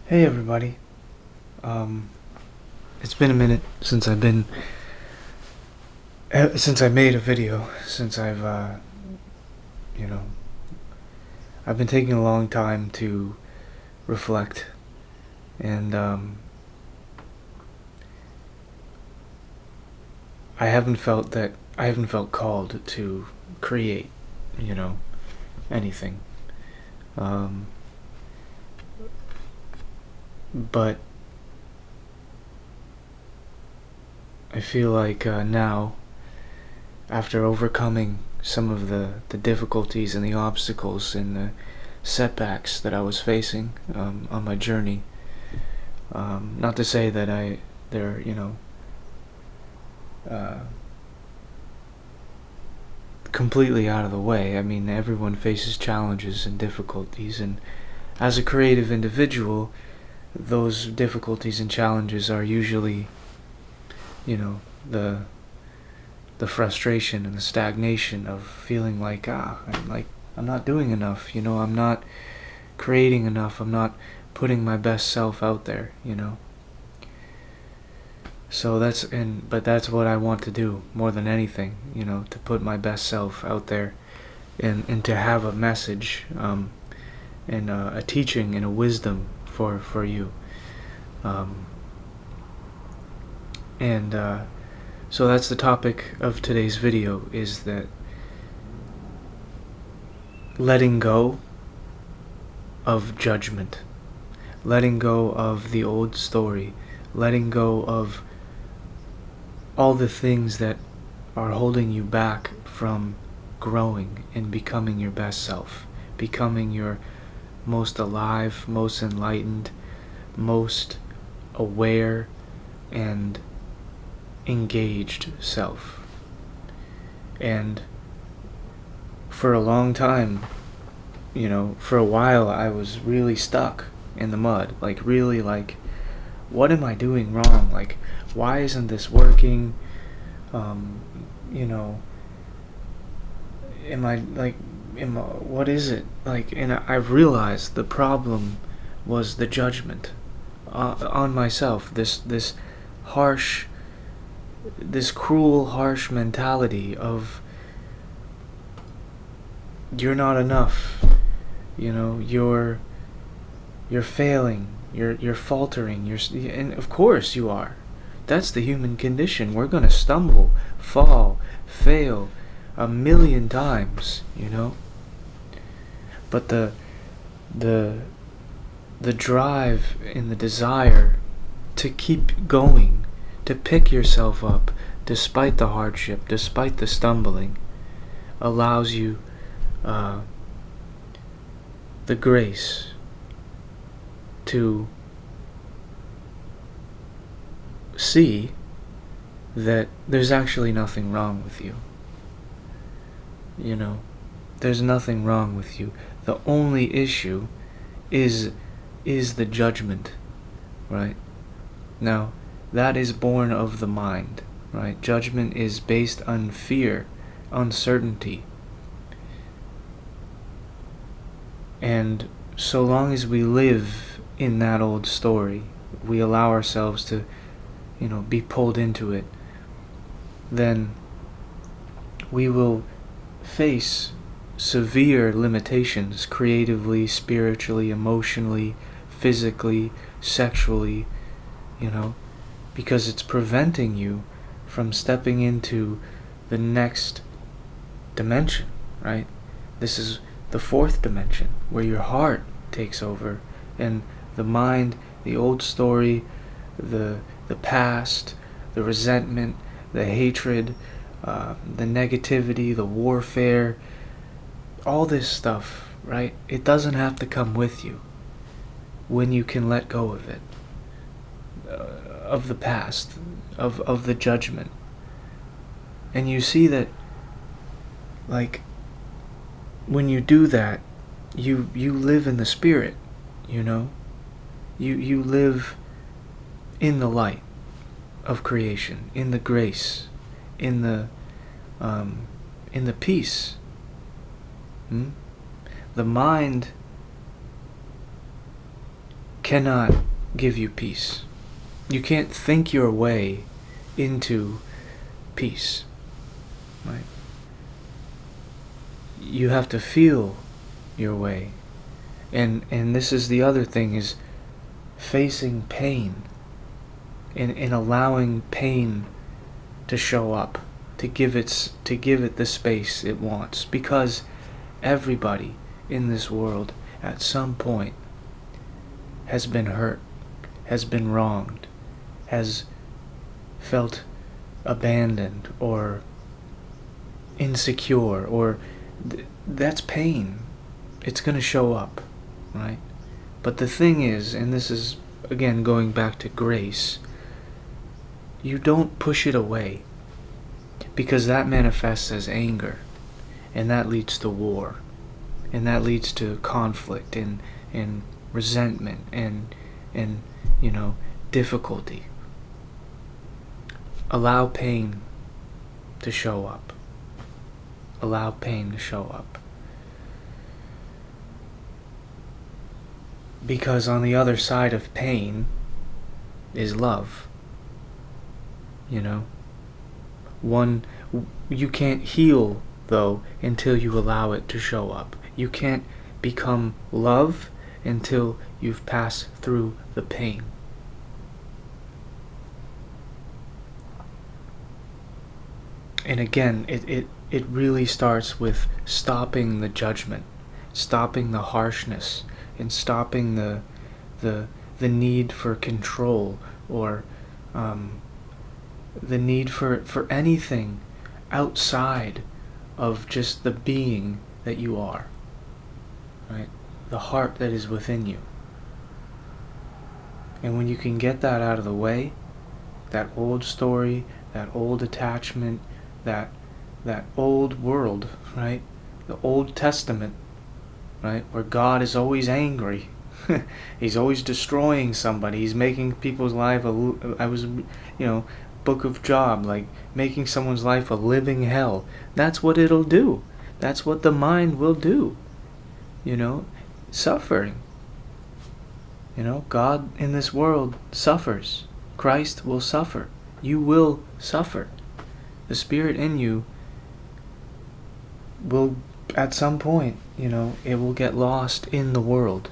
Hey everybody. It's been a minute since since I made a video, since you know, I've been taking a long time to reflect, and I haven't felt called to create, you know, anything. Um, but I feel like now, after overcoming some of the difficulties and the obstacles and the setbacks that I was facing on my journey. Not to say that they're uh, completely out of the way. I mean, everyone faces challenges and difficulties, and as a creative individual, those difficulties and challenges are usually, the frustration and the stagnation of feeling like I'm not doing enough. I'm not creating enough. I'm not putting my best self out there. So but that's what I want to do more than anything. To put my best self out there, and to have a message, and a teaching and a wisdom for you. Um, and So that's the topic of today's video, is that letting go of judgment, letting go of the old story, letting go of all the things that are holding you back from growing and becoming your best self, becoming your most alive, most enlightened, most aware and engaged self. And for a long time, for a while, I was really stuck in the mud. Like, what am I doing wrong? Like, why isn't this working? Um, you know, am I like, what is it? Like, and I've realized the problem was the judgment on myself. This harsh, this cruel, harsh mentality of, you're not enough. You're failing. You're faltering. And of course you are. That's the human condition. We're gonna stumble, fall, fail a million times. But the the drive and the desire to keep going, to pick yourself up despite the hardship, despite the stumbling, allows you the grace to see that there's actually nothing wrong with you. There's nothing wrong with you. The only issue is the judgment, right? Now, that is born of the mind, right? Judgment is based on fear, uncertainty. And so long as we live in that old story, we allow ourselves to, be pulled into it, then we will face severe limitations creatively, spiritually, emotionally, physically, sexually, because it's preventing you from stepping into the next dimension, right? This is the fourth dimension, where your heart takes over, and the mind, the old story, the past, the resentment, the hatred, the negativity, the warfare, all this stuff, right? It doesn't have to come with you when you can let go of it, of the past, of the judgment. And you see that, like, when you do that, you live in the spirit, you live in the light of creation, in the grace, in the peace. The mind cannot give you peace. You can't think your way into peace, right? You have to feel your way. And this is the other thing, is facing pain and allowing pain to show up, to give it the space it wants, because everybody in this world at some point has been hurt, has been wronged, has felt abandoned or insecure, or that's pain. It's going to show up, right? But the thing is, and this is again going back to grace, you don't push it away, because that manifests as anger, and that leads to war, and that leads to conflict and resentment and difficulty. Allow pain to show up. Allow pain to show up. Because on the other side of pain is love. You can't heal, though, until you allow it to show up. You can't become love until you've passed through the pain. And again, it really starts with stopping the judgment, stopping the harshness, and stopping the need for control, or the need for anything outside of just the being that you are, right? The heart that is within you. And when you can get that out of the way, that old story, that old attachment, that old world, right? The Old Testament, right? Where God is always angry. He's always destroying somebody. He's making people's life Book of Job, like making someone's life a living hell. That's what it'll do. That's what the mind will do. Suffering. God in this world suffers. Christ will suffer. You will suffer. The spirit in you will, at some point, it will get lost in the world,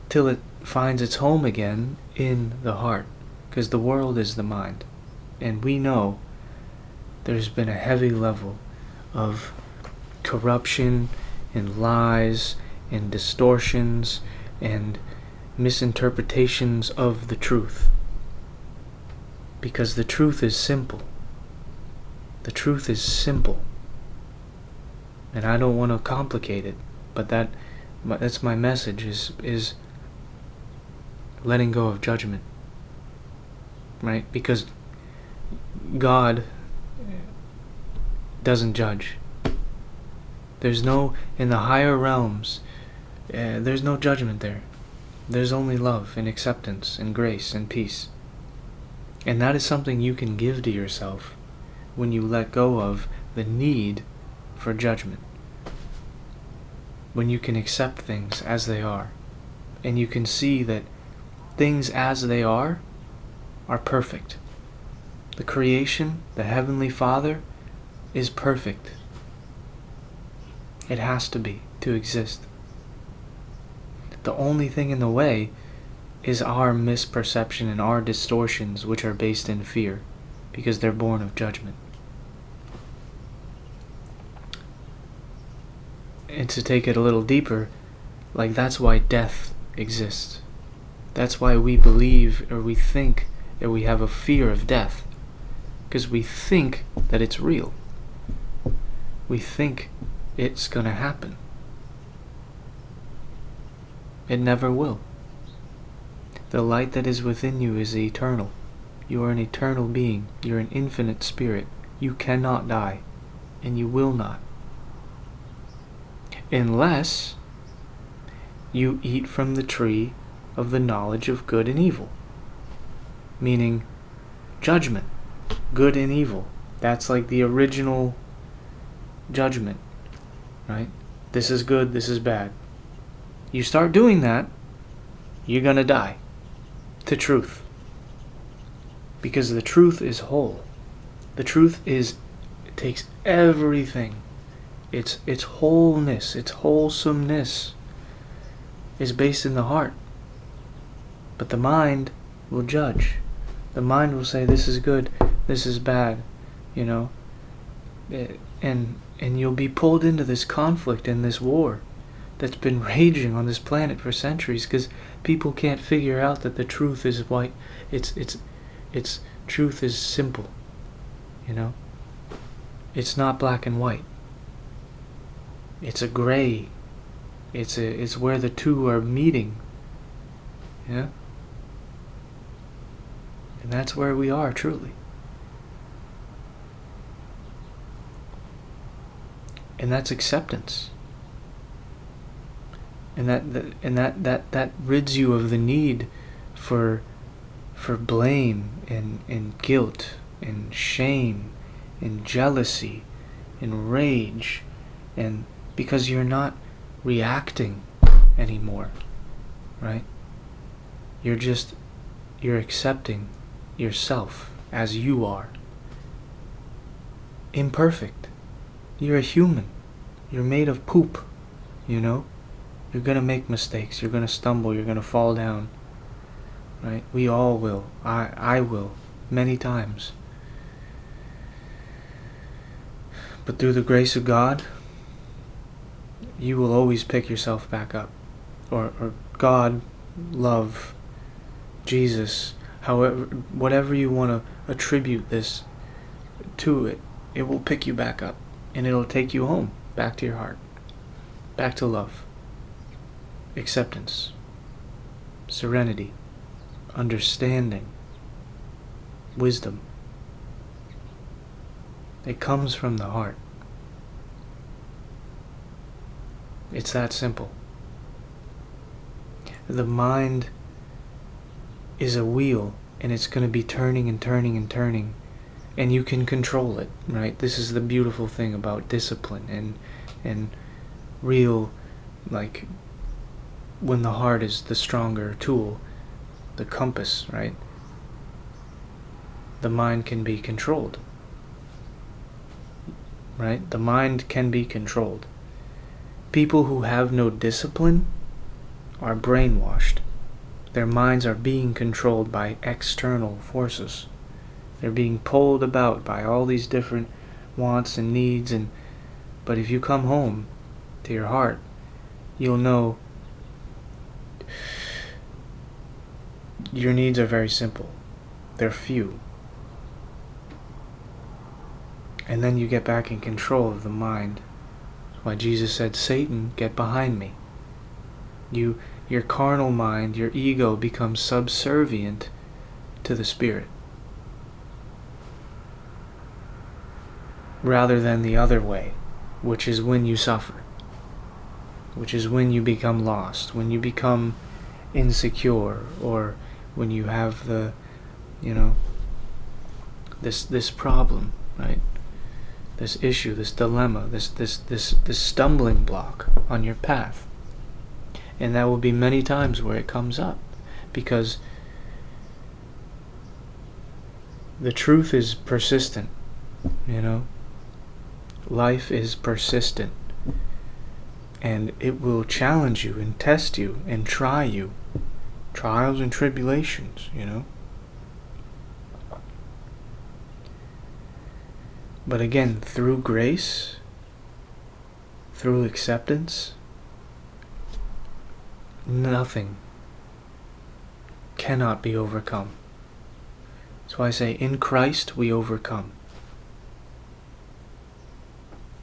till it finds its home again in the heart, because the world is the mind. And we know there's been a heavy level of corruption and lies and distortions and misinterpretations of the truth. Because the truth is simple. The truth is simple. And I don't want to complicate it, but that's my message, is letting go of judgment. Right? Because God doesn't judge. There's no, in the higher realms, there's no judgment there. There's only love and acceptance and grace and peace. And that is something you can give to yourself when you let go of the need for judgment. When you can accept things as they are, and you can see that things as they are perfect. The creation, the Heavenly Father, is perfect. It has to be to exist. The only thing in the way is our misperception and our distortions, which are based in fear, because they're born of judgment. And to take it a little deeper, that's why death exists. That's why we believe, or we think, that we have a fear of death, because we think that it's real. We think it's going to happen. It never will. The light that is within you is eternal. You are an eternal being. You're an infinite spirit. You cannot die, and you will not. Unless you eat from the tree of the knowledge of good and evil. Meaning, judgment, good and evil. That's like the original judgment, right? This is good, this is bad. You start doing that, you're going to die to truth. Because the truth is whole. The truth is, it takes everything. Its wholeness, its wholesomeness is based in the heart. But the mind will judge. The mind will say, this is good, this is bad, you know. And you'll be pulled into this conflict and this war that's been raging on this planet for centuries, because people can't figure out that the truth is white. It's truth is simple, you know. It's not black and white. It's a gray. It's where the two are meeting. Yeah? And that's where we are, truly. And that's acceptance. And that rids you of the need for blame and guilt and shame and jealousy and rage, and because you're not reacting anymore, right? You're accepting yourself as you are. Imperfect. You're a human. You're made of poop, you know? You're gonna make mistakes. You're gonna stumble. You're gonna fall down. Right? We all will. I will. Many times. But through the grace of God, you will always pick yourself back up. Or God, love, Jesus, however, whatever you want to attribute this to, it will pick you back up. And it'll take you home, back to your heart, back to love, acceptance, serenity, understanding, wisdom. It comes from the heart. It's that simple. The mind is a wheel, and it's going to be turning and turning and turning, and you can control it, right? This is the beautiful thing about discipline and real, like, when the heart is the stronger tool, the compass, right? The mind can be controlled, right? The mind can be controlled. People who have no discipline are brainwashed. Their minds are being controlled by external forces. They're being pulled about by all these different wants and needs, but if you come home to your heart, you'll know your needs are very simple. They're few. And then you get back in control of the mind. That's why Jesus said, Satan, get behind me. Your carnal mind, your ego becomes subservient to the Spirit, rather than the other way, which is when you suffer, which is when you become lost, when you become insecure, or when you have the, this problem, right? This issue, this dilemma, this stumbling block on your path. And that will be many times where it comes up, because the truth is persistent, Life is persistent, and it will challenge you and test you and try you. Trials and tribulations, But again, through grace, through acceptance, nothing cannot be overcome. That's why I say, in Christ we overcome.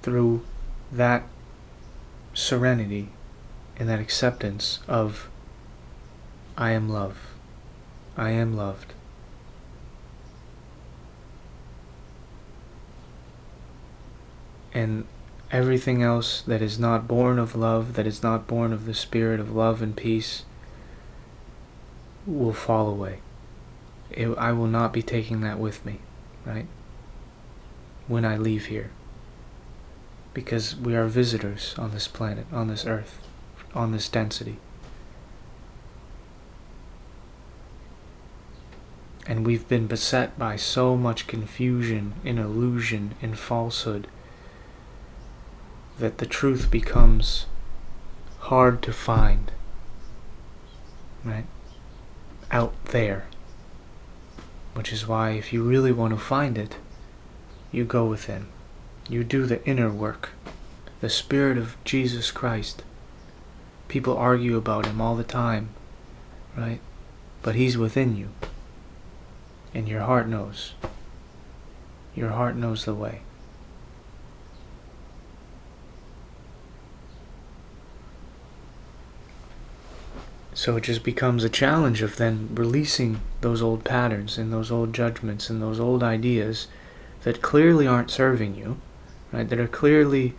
Through that serenity and that acceptance of, I am love. I am loved. And everything else that is not born of love, that is not born of the spirit of love and peace, will fall away. I will not be taking that with me, right? When I leave here. Because we are visitors on this planet, on this earth, on this density. And we've been beset by so much confusion and illusion and falsehood that the truth becomes hard to find, right? Out there. Which is why if you really want to find it, you go within. You do the inner work. The Spirit of Jesus Christ. People argue about Him all the time, right? But He's within you. And your heart knows. Your heart knows the way. So it just becomes a challenge of then releasing those old patterns and those old judgments and those old ideas that clearly aren't serving you, right? That are clearly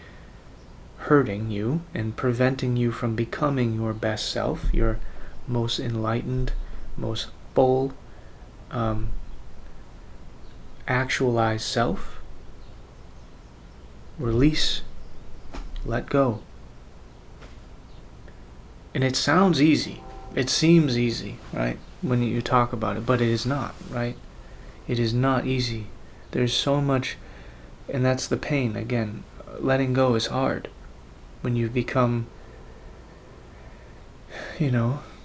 hurting you and preventing you from becoming your best self, your most enlightened, most full, actualized self. Release. Let go. And it sounds easy. It seems easy, right? When you talk about it, but it is not, right? It is not easy. There's so much, and that's the pain. Again, letting go is hard. When you become,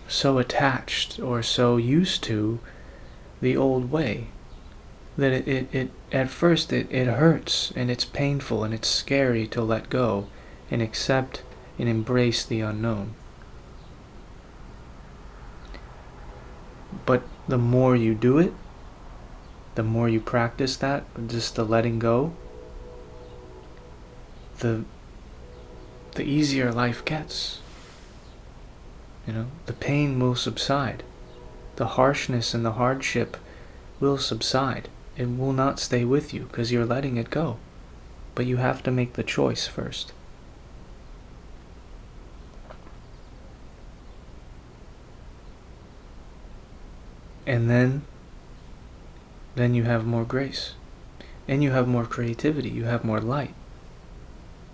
so attached or so used to the old way that it at first it hurts and it's painful and it's scary to let go and accept and embrace the unknown. But the more you do it, the more you practice that, just the letting go, the easier life gets. The pain will subside. The harshness and the hardship will subside. It will not stay with you because you're letting it go. But you have to make the choice first. And then you have more grace. And you have more creativity. You have more light.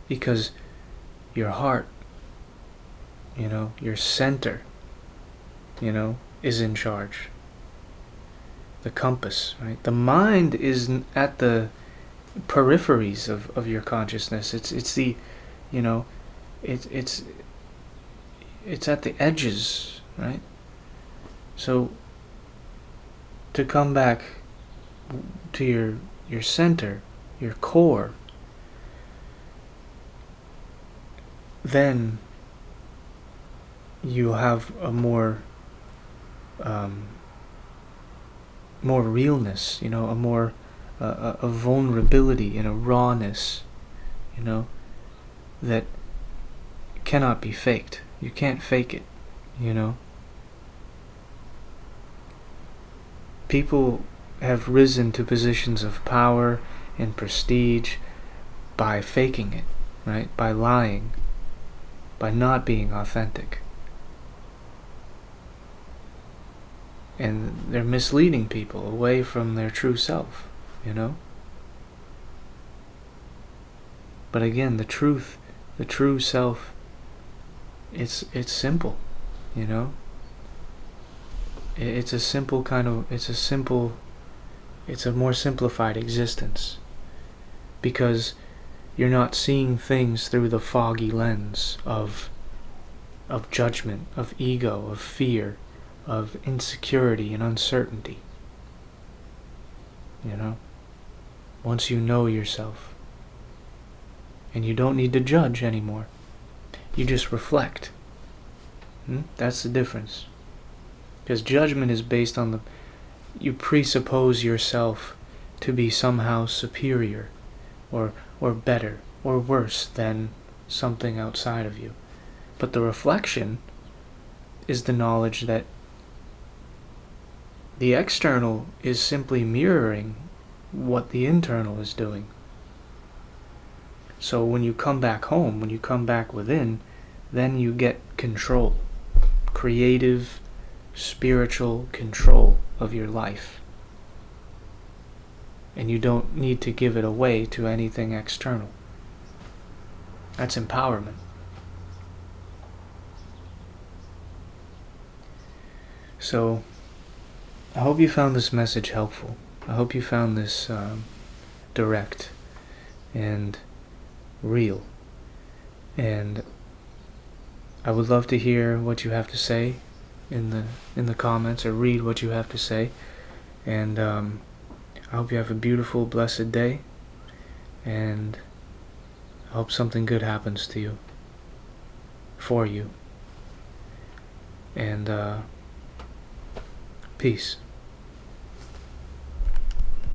Because your heart, your center, is in charge. The compass, right? The mind is at the peripheries of your consciousness. It's the, it's at the edges, right? So to come back to your center, your core, then you have a more realness, a vulnerability and a rawness, that cannot be faked. You can't fake it, People have risen to positions of power and prestige by faking it, right? By lying, by not being authentic. And they're misleading people away from their true self, But again, the truth, the true self, it's simple, It's a simple it's a more simplified existence. Because you're not seeing things through the foggy lens of judgment, of ego, of fear, of insecurity and uncertainty. Once you know yourself. And you don't need to judge anymore. You just reflect. That's the difference. Because judgment is based on you presuppose yourself to be somehow superior, or better, or worse than something outside of you. But the reflection is the knowledge that the external is simply mirroring what the internal is doing. So when you come back home, when you come back within, then you get control. Creative, spiritual control of your life. And you don't need to give it away to anything external. That's empowerment. So, I hope you found this message helpful. I hope you found this direct and real. And I would love to hear what you have to say in the comments, or read what you have to say. And I hope you have a beautiful, blessed day. And I hope something good happens to you, for you. And peace.